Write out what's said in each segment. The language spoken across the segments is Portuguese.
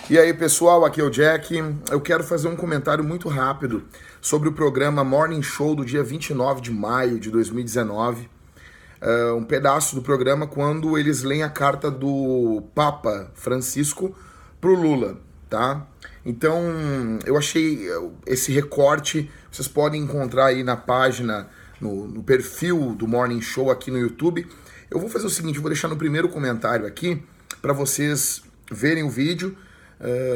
E aí, pessoal, aqui é o Jack. Eu quero fazer um comentário muito rápido sobre o programa Morning Show do dia 29 de maio de 2019. Um pedaço do programa quando eles leem a carta do Papa Francisco pro Lula, tá? Então, eu achei esse recorte, vocês podem encontrar aí na página, no perfil do Morning Show aqui no YouTube. Eu vou fazer o seguinte, eu vou deixar no primeiro comentário aqui para vocês verem o vídeo.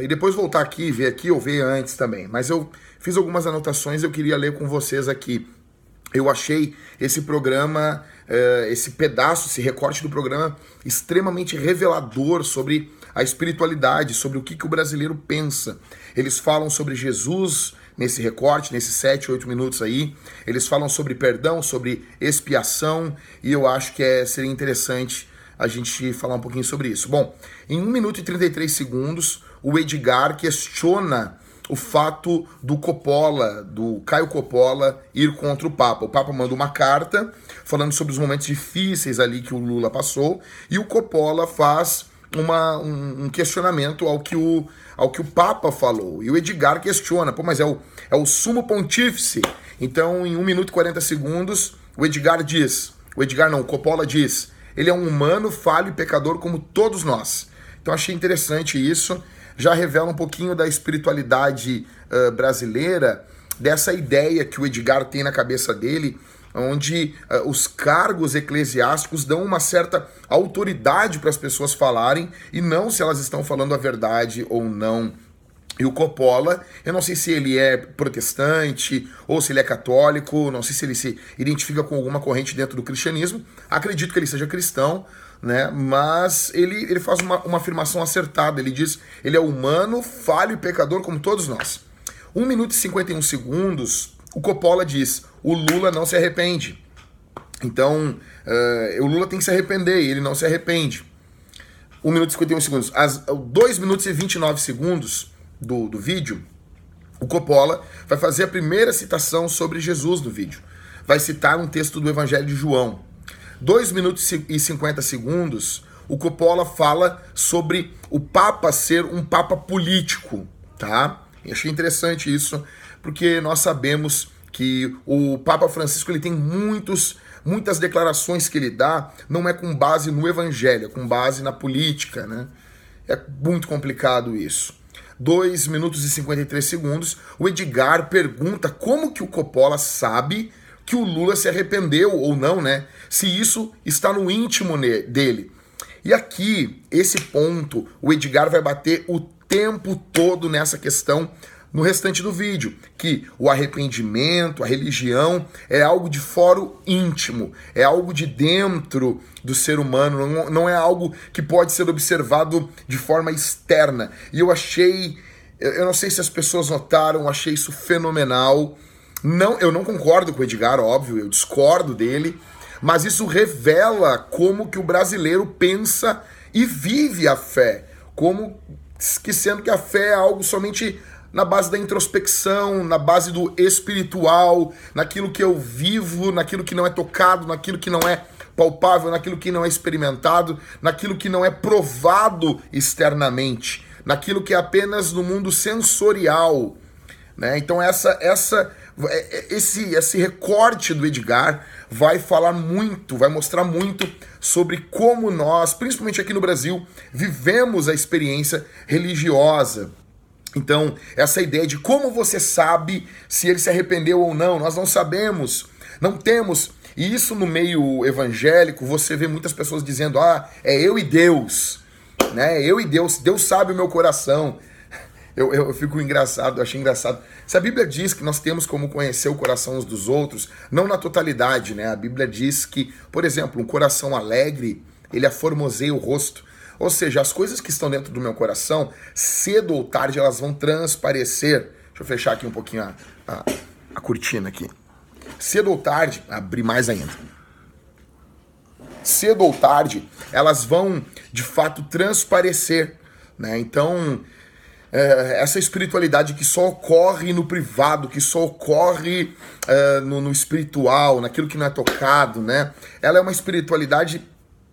E depois voltar aqui e ver aqui ou ver antes também. Mas eu fiz algumas anotações, eu queria ler com vocês aqui. Eu achei esse programa, esse pedaço, esse recorte do programa extremamente revelador sobre a espiritualidade, sobre o que o brasileiro pensa. Eles falam sobre Jesus nesse recorte, nesses 7, 8 minutos aí. Eles falam sobre perdão, sobre expiação, e eu acho que seria interessante a gente falar um pouquinho sobre isso. Bom, em 1 minuto e 33 segundos, o Edgar questiona o fato do Coppola, do Caio Coppola, ir contra o Papa. O Papa manda uma carta falando sobre os momentos difíceis ali que o Lula passou, e o Coppola faz um questionamento ao que o Papa falou. E o Edgar questiona, mas é o sumo pontífice. Então, em 1 minuto e 40 segundos, o Coppola diz: ele é um humano, falho e pecador como todos nós. Então achei interessante isso. Já revela um pouquinho da espiritualidade brasileira, dessa ideia que o Edgar tem na cabeça dele, onde os cargos eclesiásticos dão uma certa autoridade para as pessoas falarem, e não se elas estão falando a verdade ou não. E o Coppola, eu não sei se ele é protestante ou se ele é católico, não sei se ele se identifica com alguma corrente dentro do cristianismo. Acredito que ele seja cristão, né? Mas ele faz uma afirmação acertada. Ele diz: ele é humano, falho e pecador como todos nós. 1 minuto e 51 segundos, o Coppola diz: o Lula não se arrepende. Então, o Lula tem que se arrepender e ele não se arrepende. 1 minuto e 51 segundos. 2 minutos e 29 segundos do vídeo, o Coppola vai fazer a primeira citação sobre Jesus no vídeo. Vai citar um texto do Evangelho de João. 2 minutos e 50 segundos, o Coppola fala sobre o Papa ser um Papa político, tá? Eu achei interessante isso, porque nós sabemos que o Papa Francisco ele tem muitas declarações que ele dá, não é com base no Evangelho, é com base na política, né? É muito complicado isso. 2 minutos e 53 segundos, o Edgar pergunta como que o Coppola sabe que o Lula se arrependeu ou não, né? Se isso está no íntimo dele. E aqui, esse ponto, o Edgar vai bater o tempo todo nessa questão no restante do vídeo, que o arrependimento, a religião é algo de fora íntimo, é algo de dentro do ser humano, não é algo que pode ser observado de forma externa. E eu não sei se as pessoas notaram, achei isso fenomenal. Eu não concordo com o Edgar, óbvio, eu discordo dele, mas isso revela como que o brasileiro pensa e vive a fé, como que sendo que a fé é algo somente na base da introspecção, na base do espiritual, naquilo que eu vivo, naquilo que não é tocado, naquilo que não é palpável, naquilo que não é experimentado, naquilo que não é provado externamente, naquilo que é apenas no mundo sensorial, né? Então esse recorte do Edgar vai falar muito, vai mostrar muito sobre como nós, principalmente aqui no Brasil, vivemos a experiência religiosa. Então, essa ideia de como você sabe se ele se arrependeu ou não, nós não sabemos, não temos. E isso no meio evangélico, você vê muitas pessoas dizendo: é eu e Deus, né? Eu e Deus, Deus sabe o meu coração. Eu fico engraçado, eu achei engraçado. Se a Bíblia diz que nós temos como conhecer o coração uns dos outros, não na totalidade, né? A Bíblia diz que, por exemplo, um coração alegre, ele aformoseia o rosto. Ou seja, as coisas que estão dentro do meu coração, cedo ou tarde, elas vão transparecer. Deixa eu fechar aqui um pouquinho a cortina aqui. Cedo ou tarde, abrir mais ainda. Cedo ou tarde, elas vão, de fato, transparecer, né? Então, essa espiritualidade que só ocorre no privado, que só ocorre no espiritual, naquilo que não é tocado, né? Ela é uma espiritualidade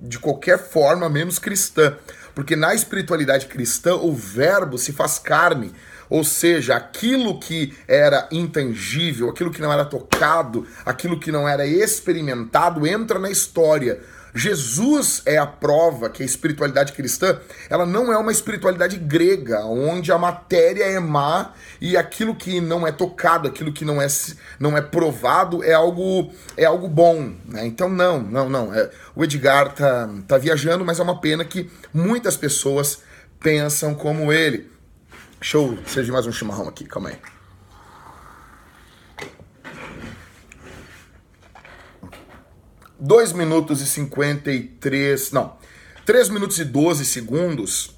de qualquer forma menos cristã. Porque na espiritualidade cristã, o verbo se faz carne. Ou seja, aquilo que era intangível, aquilo que não era tocado, aquilo que não era experimentado, entra na história. Jesus é a prova que a espiritualidade cristã, ela não é uma espiritualidade grega, onde a matéria é má e aquilo que não é tocado, aquilo que não é provado é algo bom, né? Então não. O Edgar tá viajando, mas é uma pena que muitas pessoas pensam como ele. Deixa eu servir mais um chimarrão aqui, calma aí. Dois minutos e 3 minutos e 12 segundos,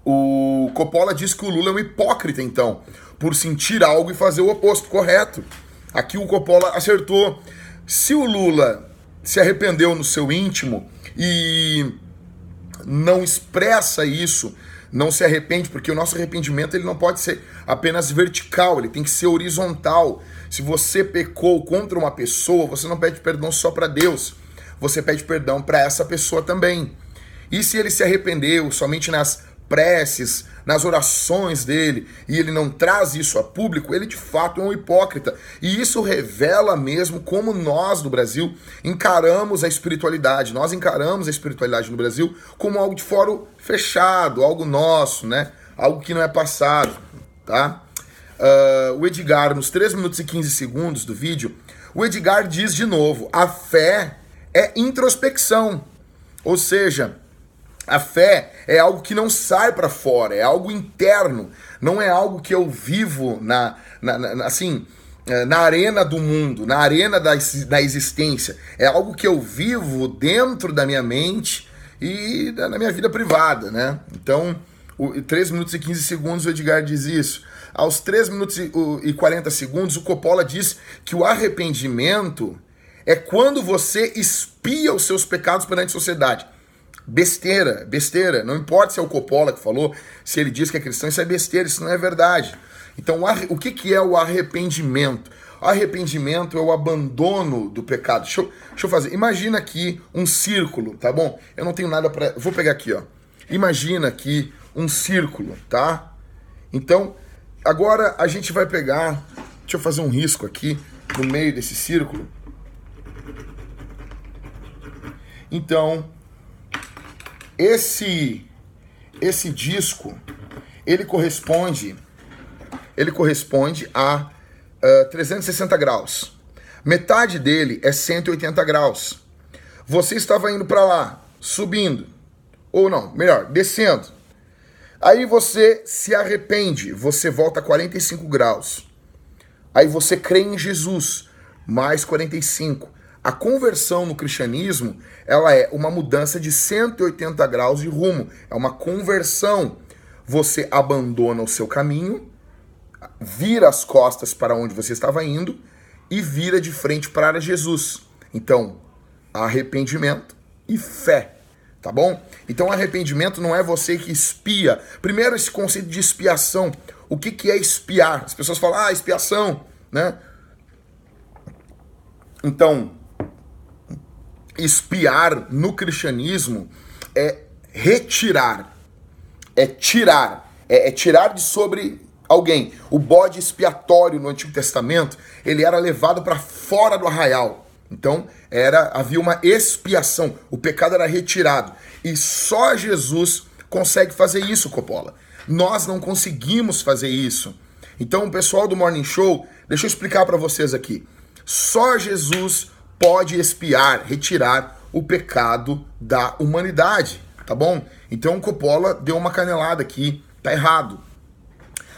o Coppola diz que o Lula é um hipócrita, então, por sentir algo e fazer o oposto, correto. Aqui o Coppola acertou. Se o Lula se arrependeu no seu íntimo e não expressa isso, não se arrepende, porque o nosso arrependimento ele não pode ser apenas vertical, ele tem que ser horizontal. Se você pecou contra uma pessoa, você não pede perdão só para Deus, você pede perdão para essa pessoa também. E se ele se arrependeu somente nas preces, nas orações dele, e ele não traz isso a público, ele de fato é um hipócrita. E isso revela mesmo como nós no Brasil encaramos a espiritualidade. Nós encaramos a espiritualidade no Brasil como algo de fórum fechado, algo nosso, né? Algo que não é passado, tá? O Edgar, nos 3 minutos e 15 segundos do vídeo, o Edgar diz de novo, a fé é introspecção, ou seja, a fé é algo que não sai para fora, é algo interno, não é algo que eu vivo na arena do mundo, na arena da existência, é algo que eu vivo dentro da minha mente e na minha vida privada, né? Então, 3 minutos e 15 segundos o Edgar diz isso. Aos 3 minutos e 40 segundos, o Coppola diz que o arrependimento é quando você expia os seus pecados perante a sociedade. Besteira. Não importa se é o Coppola que falou, se ele diz que é cristão, isso é besteira, isso não é verdade. Então, o que é o arrependimento? O arrependimento é o abandono do pecado. Deixa eu fazer. Imagina aqui um círculo, tá bom? Eu não tenho nada para... Vou pegar aqui, ó. Imagina aqui um círculo, tá? Então, agora a gente vai pegar... Deixa eu fazer um risco aqui no meio desse círculo. Então... Esse disco, ele corresponde a 360 graus. Metade dele é 180 graus. Você estava indo para lá, subindo, ou não, melhor, descendo. Aí você se arrepende, você volta a 45 graus. Aí você crê em Jesus, mais 45. A conversão no cristianismo, ela é uma mudança de 180 graus de rumo. É uma conversão. Você abandona o seu caminho, vira as costas para onde você estava indo e vira de frente para Jesus. Então, arrependimento e fé, tá bom? Então, arrependimento não é você que expia. Primeiro, esse conceito de expiação. O que é expiar? As pessoas falam, expiação, né? Então... Expiar no cristianismo é retirar, é tirar, é tirar de sobre alguém. O bode expiatório no Antigo Testamento, ele era levado para fora do arraial. Então havia uma expiação, o pecado era retirado. E só Jesus consegue fazer isso, Coppola. Nós não conseguimos fazer isso. Então o pessoal do Morning Show, deixa eu explicar para vocês aqui. Só Jesus pode expiar, retirar o pecado da humanidade, tá bom? Então o Coppola deu uma canelada aqui, tá errado.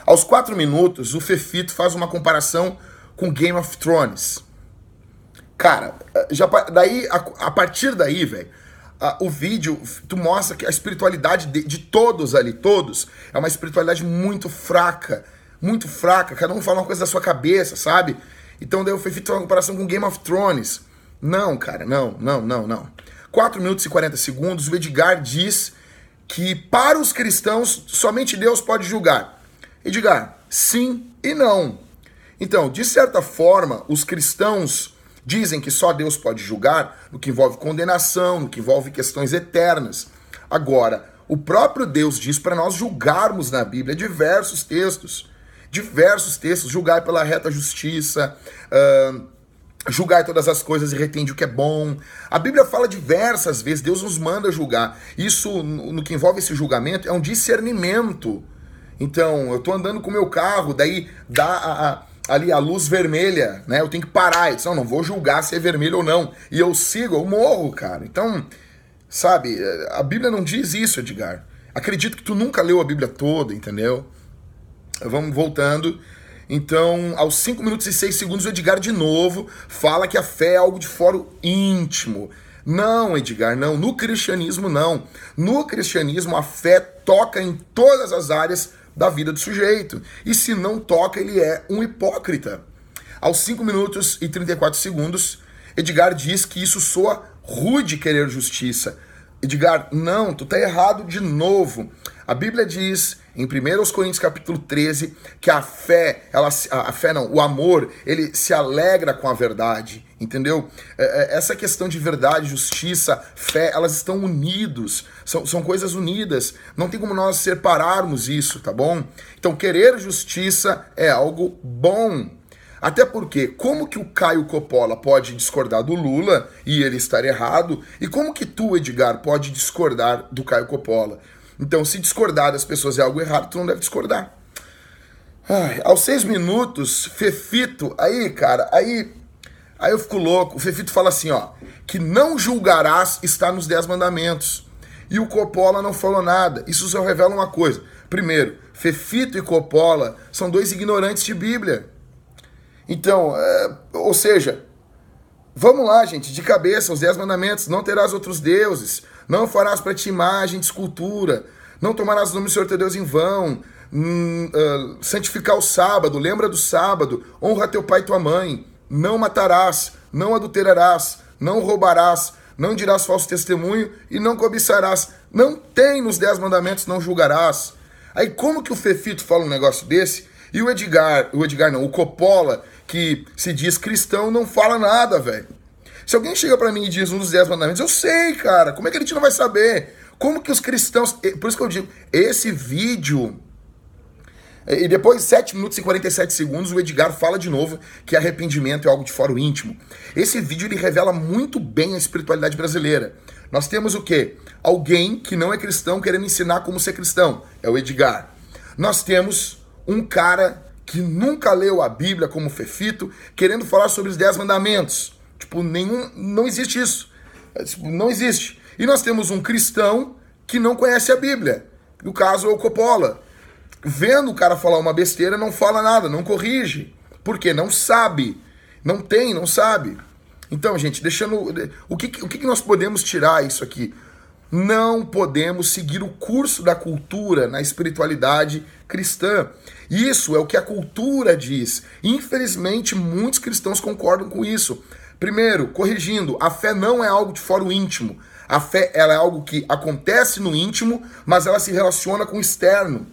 Aos 4 minutos, o Fefito faz uma comparação com Game of Thrones. Cara, a partir daí, velho, o vídeo, tu mostra que a espiritualidade de todos ali, todos, é uma espiritualidade muito fraca, cada um fala uma coisa da sua cabeça, sabe? Então daí o Fefito faz uma comparação com Game of Thrones. Não, cara, não. 4 minutos e 40 segundos, o Edgar diz que para os cristãos somente Deus pode julgar. Edgar, sim e não. Então, de certa forma, os cristãos Dizem que só Deus pode julgar no que envolve condenação, no que envolve questões eternas. Agora, o próprio Deus diz para nós julgarmos na Bíblia diversos textos, julgai pela reta justiça, julgai todas as coisas e retende o que é bom. A Bíblia fala diversas vezes, Deus nos manda julgar. Isso, no que envolve esse julgamento, é um discernimento. Então, eu tô andando com o meu carro, daí dá ali a luz vermelha, né? Eu tenho que parar. Eu disse, não vou julgar se é vermelho ou não. E eu sigo, eu morro, cara. Então, sabe, a Bíblia não diz isso, Edgar. Acredito que tu nunca leu a Bíblia toda, entendeu? Vamos voltando. Então, aos 5 minutos e 6 segundos, o Edgar de novo fala que a fé é algo de foro íntimo. Não, Edgar, não. No cristianismo, não. No cristianismo, a fé toca em todas as áreas da vida do sujeito. E se não toca, ele é um hipócrita. Aos 5 minutos e 34 segundos, Edgar diz que isso soa rude querer justiça. Edgar, não, tu tá errado de novo. A Bíblia diz, em 1 Coríntios capítulo 13, que a fé, o amor, ele se alegra com a verdade, entendeu? Essa questão de verdade, justiça, fé, elas estão unidos, são coisas unidas, não tem como nós separarmos isso, tá bom? Então, querer justiça é algo bom. Até porque, como que o Caio Coppola pode discordar do Lula e ele estar errado? E como que tu, Edgar, pode discordar do Caio Coppola? Então, se discordar das pessoas é algo errado, tu não deve discordar. Aos 6 minutos, Fefito, aí, cara, aí eu fico louco. O Fefito fala assim, ó, que não julgarás está nos 10 mandamentos. E o Coppola não falou nada. Isso só revela uma coisa. Primeiro, Fefito e Coppola são 2 ignorantes de Bíblia. Então, ou seja, vamos lá, gente, de cabeça, os 10 mandamentos: não terás outros deuses, não farás para ti imagem de escultura, não tomarás o nome do Senhor teu Deus em vão, santificar o sábado, lembra do sábado, honra teu pai e tua mãe, não matarás, não adulterarás, não roubarás, não dirás falso testemunho e não cobiçarás. Não tem nos 10 mandamentos, não julgarás. Aí como que o Fefito fala um negócio desse e o Coppola, que se diz cristão, não fala nada, velho? Se alguém chega pra mim e diz um dos 10 mandamentos, eu sei, cara. Como é que a gente não vai saber? Como que os cristãos... Por isso que eu digo, esse vídeo... E depois, 7 minutos e 47 segundos, o Edgar fala de novo que arrependimento é algo de foro íntimo. Esse vídeo, ele revela muito bem a espiritualidade brasileira. Nós temos o quê? Alguém que não é cristão querendo ensinar como ser cristão. É o Edgar. Nós temos um cara que nunca leu a Bíblia, como Fefito, querendo falar sobre os 10 mandamentos. Tipo, não existe isso. Não existe. E nós temos um cristão que não conhece a Bíblia. No caso, é o Coppola. Vendo o cara falar uma besteira, não fala nada, não corrige. Por quê? Não sabe. Não sabe. Então, gente, o que nós podemos tirar isso aqui? Não podemos seguir o curso da cultura na espiritualidade cristã. Isso é o que a cultura diz. Infelizmente, muitos cristãos concordam com isso. Primeiro, corrigindo, a fé não é algo de foro íntimo. A fé, ela é algo que acontece no íntimo, mas ela se relaciona com o externo.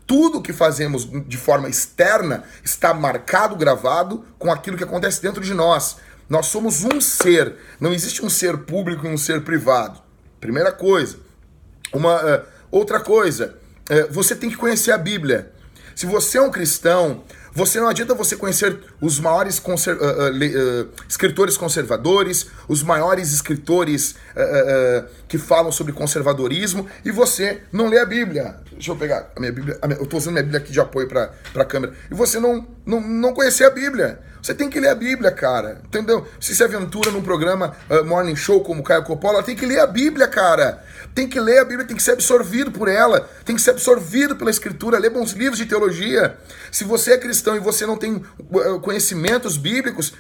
Tudo que fazemos de forma externa está marcado, gravado com aquilo que acontece dentro de nós. Nós somos um ser. Não existe um ser público e um ser privado. Primeira coisa. Outra coisa, você tem que conhecer a Bíblia. Se você é um cristão, não adianta você conhecer os maiores escritores conservadores, os maiores escritores que falam sobre conservadorismo, e você não lê a Bíblia. Deixa eu pegar a minha Bíblia, eu estou usando a minha Bíblia aqui de apoio para a câmera. E você não conhecer a Bíblia. Você tem que ler a Bíblia, cara. Entendeu? Se aventura num programa Morning Show como o Caio Coppola, tem que ler a Bíblia, cara. Tem que ler a Bíblia, tem que ser absorvido por ela. Tem que ser absorvido pela Escritura, ler bons livros de teologia. Se você é cristão e você não tem conhecimentos bíblicos,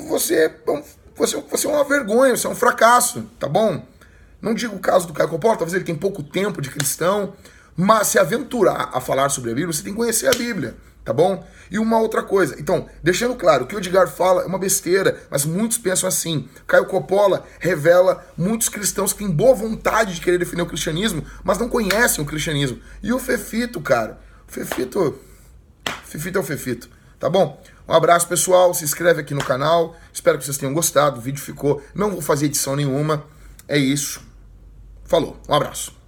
você é uma vergonha, você é um fracasso, tá bom? Não digo o caso do Caio Coppola, talvez ele tenha pouco tempo de cristão, mas se aventurar a falar sobre a Bíblia, você tem que conhecer a Bíblia. Tá bom? E uma outra coisa, então, deixando claro, o que o Edgar fala é uma besteira, mas muitos pensam assim. Caio Coppola revela muitos cristãos que têm boa vontade de querer defender o cristianismo, mas não conhecem o cristianismo. E o Fefito, cara, Fefito é o Fefito, tá bom? Um abraço, pessoal. Se inscreve aqui no canal. Espero que vocês tenham gostado. O vídeo ficou... Não vou fazer edição nenhuma. É isso. Falou. Um abraço.